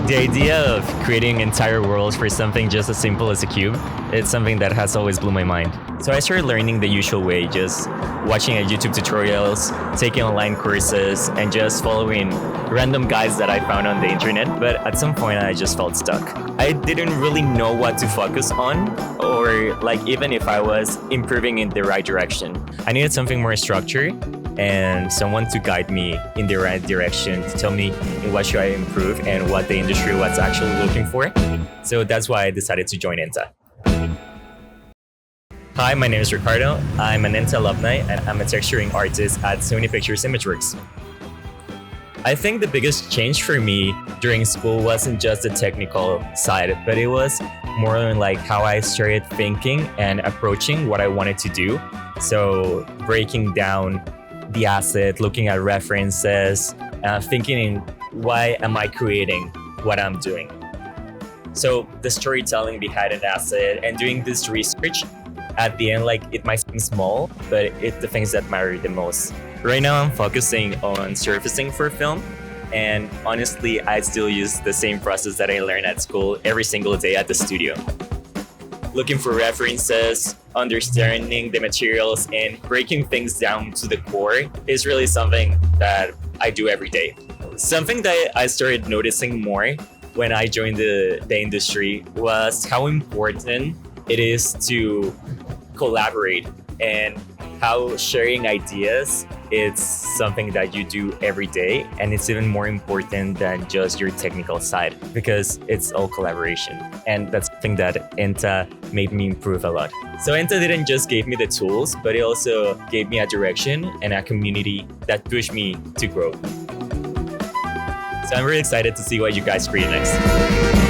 The idea of creating entire worlds for something just as simple as a cube, it's something that has always blew my mind. So I started learning the usual way, just watching YouTube tutorials, taking online courses, and just following random guides that I found on the internet. But at some point, I just felt stuck. I didn't really know what to focus on, or like even if I was improving in the right direction. I needed something more structured and someone to guide me in the right direction, to tell me in what should I improve and what the industry was actually looking for. So that's why I decided to join ENTA. Hi, my name is Ricardo. I'm an ENTA alumni and I'm a texturing artist at Sony Pictures Imageworks. I think the biggest change for me during school wasn't just the technical side, but it was more on like how I started thinking and approaching what I wanted to do. So breaking down the asset, looking at references, thinking in why am I creating what I'm doing. So the storytelling behind an asset and doing this research, at the end, like it might seem small, but it's the things that matter the most. Right now I'm focusing on surfacing for film, and honestly, I still use the same process that I learned at school every single day at the studio. Looking for references, understanding the materials, and breaking things down to the core is really something that I do every day. Something that I started noticing more when I joined the industry was how important it is to collaborate, and how sharing ideas it's something that you do every day, and it's even more important than just your technical side because it's all collaboration, and that's something that ENTA made me improve a lot. So ENTA didn't just give me the tools, but it also gave me a direction and a community that pushed me to grow. So I'm really excited to see what you guys create next.